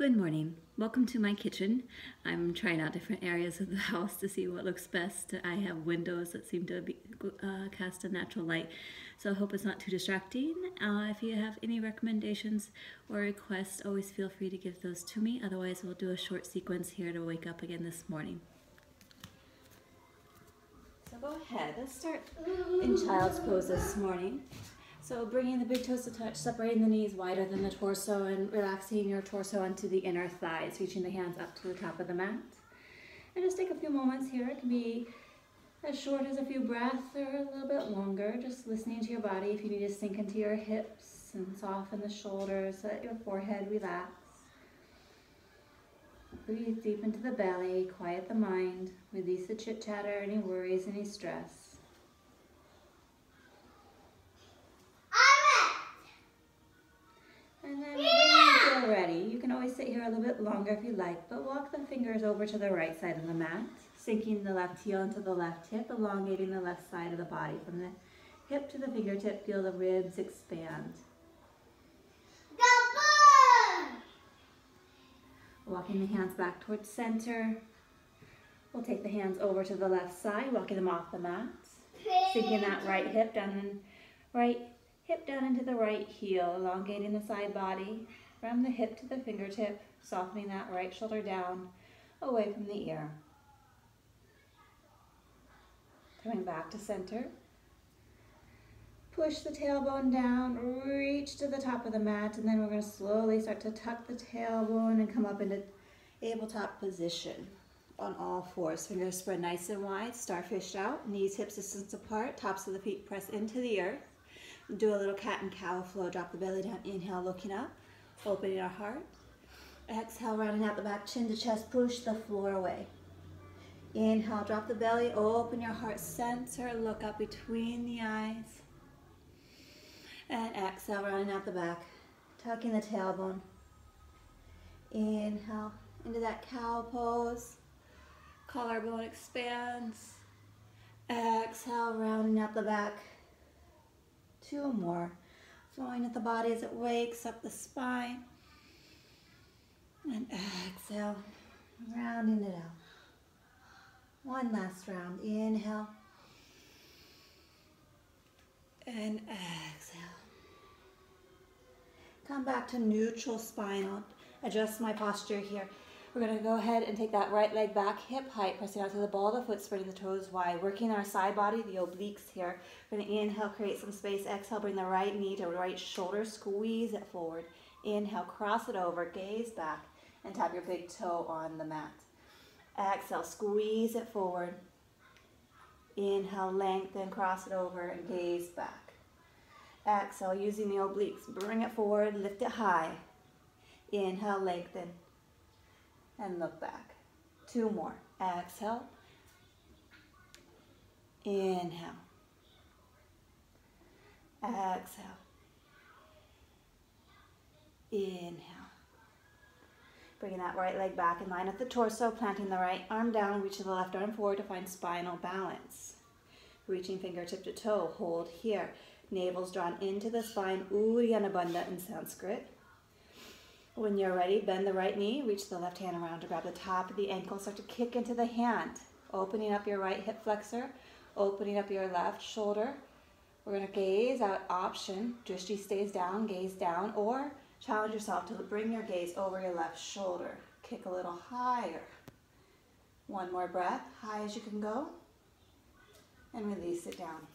Good morning. Welcome to my kitchen. I'm trying out different areas of the house to see what looks best. I have windows that seem to cast a natural light, so I hope it's not too distracting. If you have any recommendations or requests, always feel free to give those to me. Otherwise, we'll do a short sequence here to wake up again this morning. So go ahead. Let's start in child's pose this morning. So bringing the big toes to touch, separating the knees wider than the torso and relaxing your torso onto the inner thighs, reaching the hands up to the top of the mat. And just take a few moments here. It can be as short as a few breaths or a little bit longer, just listening to your body. If you need to sink into your hips and soften the shoulders, let your forehead relax. Breathe deep into the belly, quiet the mind, release the chit-chatter, any worries, any stress. And then when you feel ready, you can always sit here a little bit longer if you like, but walk the fingers over to the right side of the mat, sinking the left heel into the left hip, elongating the left side of the body. From the hip to the fingertip, feel the ribs expand. Walking the hands back towards center. We'll take the hands over to the left side, walking them off the mat, sinking that right hip down and right hip down into the right heel, elongating the side body from the hip to the fingertip, softening that right shoulder down, away from the ear. Coming back to center. Push the tailbone down, reach to the top of the mat, and then we're going to slowly start to tuck the tailbone and come up into tabletop position on all fours. Fingers spread nice and wide, starfish out, knees, hips distance apart, tops of the feet press into the earth. Do a little cat and cow flow. Drop the belly down. Inhale, looking up, opening our heart. Exhale, rounding out the back, chin to chest, push the floor away. Inhale, drop the belly, open your heart center, look up between the eyes. And exhale, rounding out the back, tucking the tailbone. Inhale, into that cow pose. Collarbone expands. Exhale, rounding out the back. Two more, flowing at the body as it wakes up the spine. And exhale, rounding it out. One last round, inhale. And exhale. Come back to neutral spine. I'll adjust my posture here. We're going to go ahead and take that right leg back, hip height, pressing out to the ball of the foot, spreading the toes wide. Working our side body, the obliques here. We're going to inhale, create some space. Exhale, bring the right knee to right shoulder, squeeze it forward. Inhale, cross it over, gaze back, and tap your big toe on the mat. Exhale, squeeze it forward. Inhale, lengthen, cross it over, and gaze back. Exhale, using the obliques, bring it forward, lift it high. Inhale, lengthen. And look back. Two more. Exhale. Inhale. Exhale. Inhale. Bringing that right leg back in line with the torso, planting the right arm down, reaching the left arm forward to find spinal balance. Reaching fingertip to toe, hold here. Navel's drawn into the spine, Uddiyana Bandha in Sanskrit. When you're ready, bend the right knee, reach the left hand around to grab the top of the ankle, start to kick into the hand, opening up your right hip flexor, opening up your left shoulder. We're going to gaze out, option, drishti stays down, gaze down, or challenge yourself to bring your gaze over your left shoulder. Kick a little higher. One more breath, high as you can go, and release it down.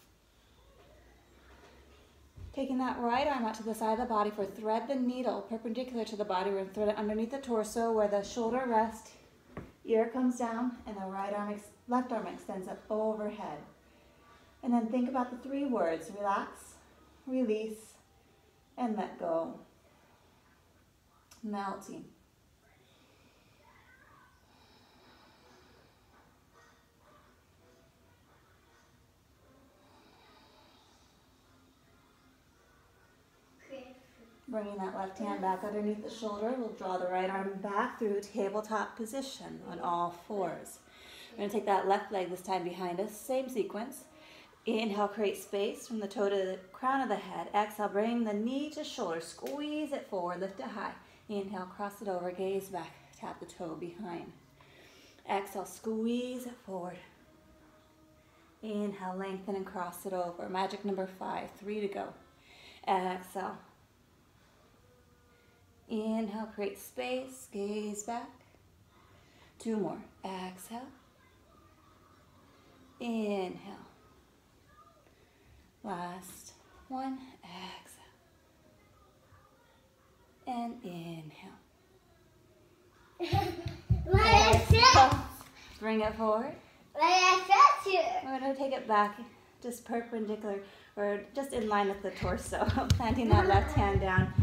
Taking that right arm out to the side of the body for thread the needle perpendicular to the body. We're going to thread it underneath the torso where the shoulder rests, ear comes down, and the left arm extends up overhead. And then think about the three words: relax, release, and let go. Melting. Bringing that left hand back underneath the shoulder, we'll draw the right arm back through tabletop position on all fours. We're going to take that left leg this time behind us, same sequence. Inhale, create space from the toe to the crown of the head. Exhale, bring the knee to shoulder, squeeze it forward, lift it high. Inhale, cross it over, gaze back, tap the toe behind. Exhale, squeeze it forward. Inhale, lengthen and cross it over. Magic number 5, 3 to go. Exhale. Inhale, create space, gaze back. 2 more. Exhale. Inhale. Last 1. Exhale. And inhale. Exhale. Bring it forward. We're going to take it back, just perpendicular, or just in line with the torso. Planting that left hand down.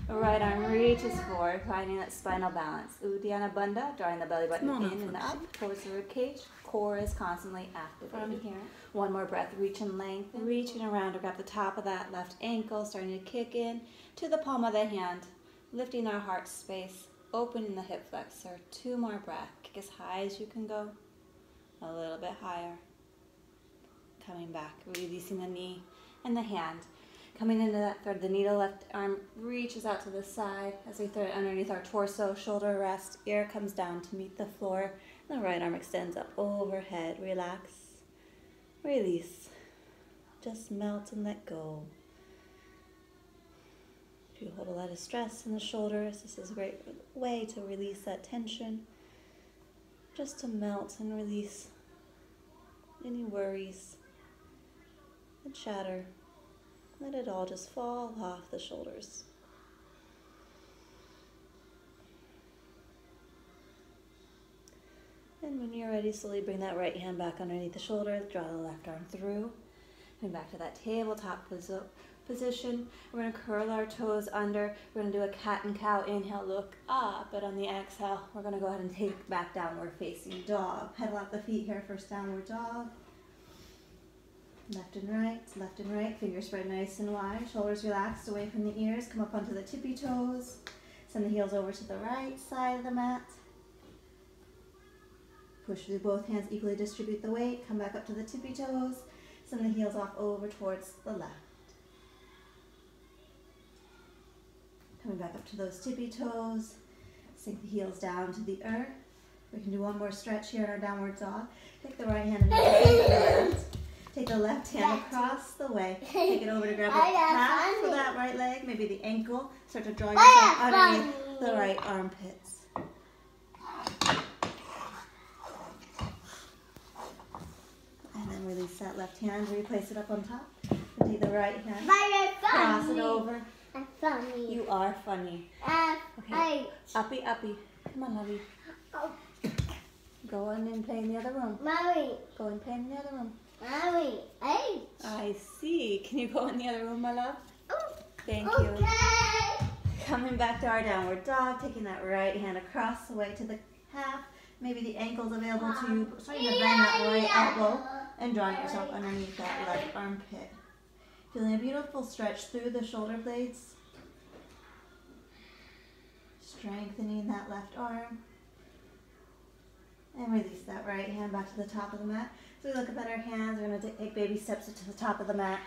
Right arm reaches forward, finding that spinal balance. Uddiyana Bandha, drawing the belly button in and up towards the rib cage. Core is constantly activated. From here, 1 more breath. Reach and lengthen. Reaching around to grab the top of that left ankle, starting to kick in to the palm of the hand. Lifting our heart space, opening the hip flexor. 2 more breaths. Kick as high as you can go. A little bit higher. Coming back, releasing the knee and the hand. Coming into that third, the needle left arm reaches out to the side as we throw it underneath our torso, shoulder rest, ear comes down to meet the floor. The right arm extends up overhead. Relax, release, just melt and let go. If you hold a lot of stress in the shoulders, this is a great way to release that tension. Just to melt and release any worries and chatter. Let it all just fall off the shoulders. And when you're ready, slowly bring that right hand back underneath the shoulder. Draw the left arm through. Come back to that tabletop position. We're going to curl our toes under. We're going to do a cat and cow. Inhale, look up. But on the exhale, we're going to go ahead and take back downward facing dog. Pedal out the feet here, first downward dog. Left and right. Fingers spread nice and wide. Shoulders relaxed away from the ears. Come up onto the tippy toes. Send the heels over to the right side of the mat. Push through both hands, equally distribute the weight. Come back up to the tippy toes. Send the heels off over towards the left. Coming back up to those tippy toes. Sink the heels down to the earth. We can do 1 more stretch here in our downward dog. Take the right hand and left. Take the left hand across the way. Take it over to grab the calf for that right leg, maybe the ankle. Start to draw yourself underneath the right armpits. And then release that left hand, replace it up on top. And take the right hand, cross it over. I'm funny. You are funny. Okay, uppy. Come on, lovey. Go on and play in the other room. Mommy. Go and play in the other room. Mommy. H. I see. Can you go in the other room, my love? Thank you. Okay. Coming back to our downward dog, taking that right hand across the way to the calf. Maybe the ankle's available to you. Starting to bend that right elbow and drawing yourself underneath that left armpit. Feeling a beautiful stretch through the shoulder blades. Strengthening that left arm. And release that right hand back to the top of the mat. So we look up at our hands. We're going to take baby steps to the top of the mat.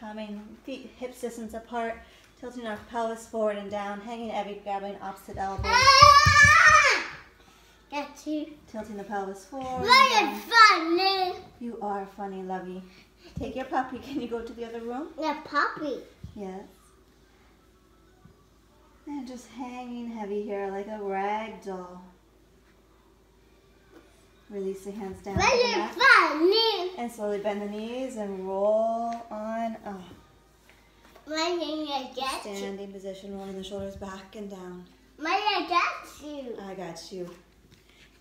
Coming, feet hips distance apart. Tilting our pelvis forward and down. Hanging heavy, grabbing opposite elbows. Got you. Tilting the pelvis forward. Very funny. You are funny, lovey. Take your puppy. Can you go to the other room? Yeah, puppy. Yes. And just hanging heavy here like a rag doll. Release the hands down to the Very mat. funny. And slowly bend the knees and roll on up. I get you. Standing position, rolling the shoulders back and down. I got you. I got you.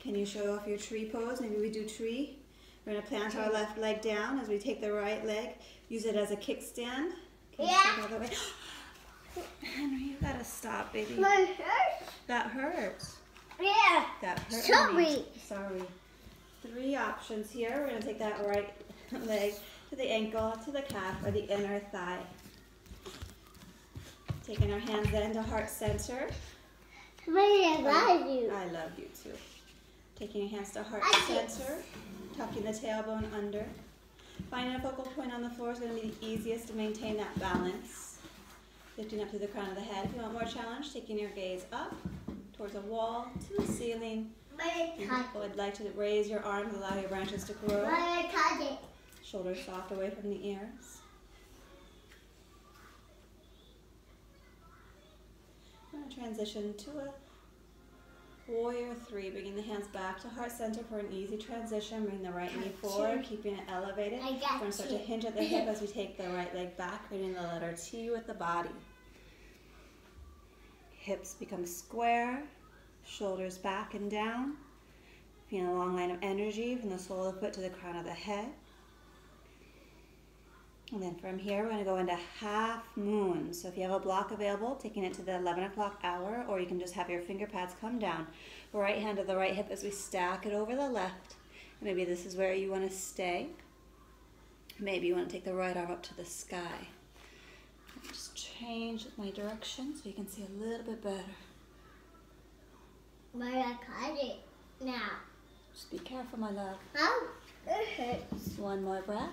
Can you show off your tree pose? Maybe we do tree. We're going to plant our left leg down as we take the right leg. Use it as a kickstand. Can you step out of the way? Henry, you gotta stop, baby. My hurts. That hurts. Yeah. That hurt. Sorry. Sorry. 3 options here. We're going to take that right leg to the ankle, to the calf, or the inner thigh. Taking our hands then to heart center. I love you. I love you too. Taking your hands to heart center. Tucking the tailbone under. Finding a focal point on the floor is going to be the easiest to maintain that balance. Lifting up to the crown of the head. If you want more challenge, taking your gaze up towards a wall, to the ceiling. Beautiful. I'd like to raise your arms, allow your branches to grow. Shoulders soft away from the ears. I'm going to transition to a warrior three, bringing the hands back to heart center for an easy transition. Bring the right knee forward, keeping it elevated. We're going to start to hinge at the hip as we take the right leg back, creating the letter T with the body. Hips become square, shoulders back and down. Feeling a long line of energy from the sole of the foot to the crown of the head. And then from here, we're going to go into half moon. So if you have a block available, taking it to the 11 o'clock hour, or you can just have your finger pads come down. Right hand to the right hip as we stack it over the left. And maybe this is where you want to stay. Maybe you want to take the right arm up to the sky. Just change my direction so you can see a little bit better. But I got it now. Just be careful, my love. Oh, it hurts. One more breath.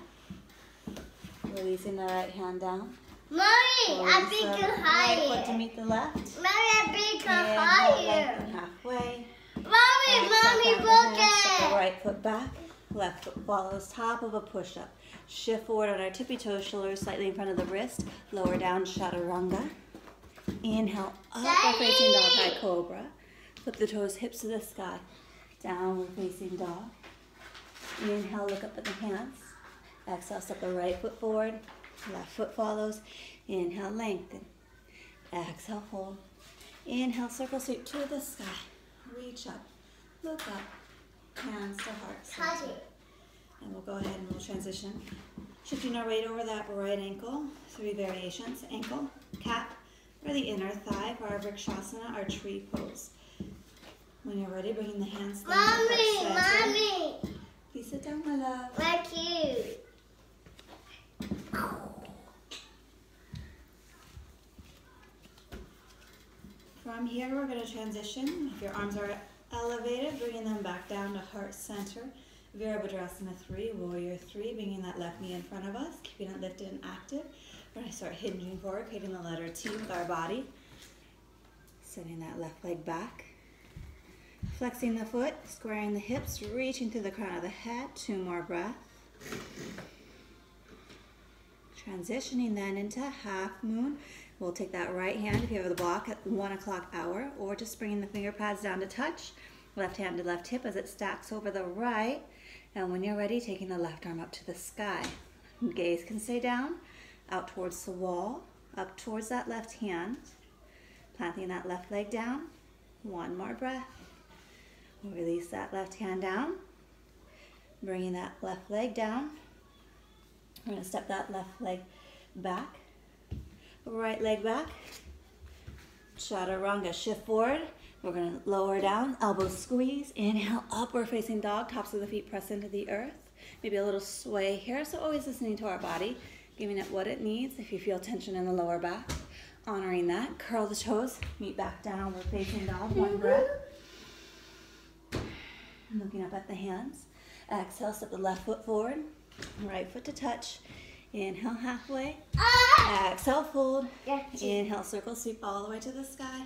Releasing the right hand down. Mommy, I think you're Right foot to higher. meet the left. Mommy, I think you're Inhale, higher. lengthen halfway. Mommy, Step look the at right foot back. Left foot follows top of a push-up. Shift forward on our tippy toes, shoulders slightly in front of the wrist. Lower down, chaturanga. Inhale, upward facing dog, high cobra. Flip the toes, hips to the sky. Downward facing dog. Inhale, look up at the hands. Exhale, step the right foot forward. Left foot follows. Inhale, lengthen. Exhale, fold. Inhale, circle sweep to the sky. Reach up. Look up. Hands to heart center. And we'll go ahead and we'll transition. Shifting our weight over that right ankle. 3 variations. Ankle, cap, or the inner thigh for our Vrikshasana, our tree pose. When you're ready, bringing the hands down to heart center. Mommy. Please sit down, my love. Like you. From here, we're going to transition. If your arms are elevated, bringing them back down to heart center. Virabhadrasana 3, warrior 3, bringing that left knee in front of us, keeping it lifted and active. We're going to start hinging forward, creating the letter T with our body. Sending that left leg back. Flexing the foot, squaring the hips, reaching through the crown of the head. 2 more breaths. Transitioning then into half moon. We'll take that right hand if you have the block at 1 o'clock hour, or just bringing the finger pads down to touch. Left hand to left hip as it stacks over the right. And when you're ready, taking the left arm up to the sky. Gaze can stay down, out towards the wall, up towards that left hand. Planting that left leg down. 1 more breath. Release that left hand down. Bringing that left leg down. We're going to step that left leg back. Right leg back. Chaturanga, shift forward. We're going to lower down, elbows squeeze. Inhale, upward facing dog. Tops of the feet press into the earth. Maybe a little sway here. So always listening to our body, giving it what it needs. If you feel tension in the lower back, honoring that. Curl the toes, meet back downward facing dog. 1 breath. Looking up at the hands. Exhale, step the left foot forward. Right foot to touch. Inhale, halfway. Exhale, fold. Inhale, circle sweep all the way to the sky.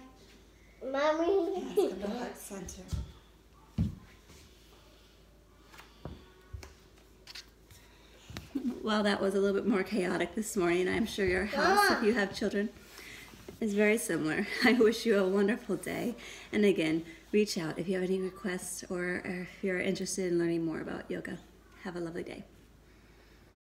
Mommy. Hands come to heart center. Well, that was a little bit more chaotic this morning. I'm sure your house, if you have children, is very similar. I wish you a wonderful day. And again, reach out if you have any requests or if you're interested in learning more about yoga. Have a lovely day.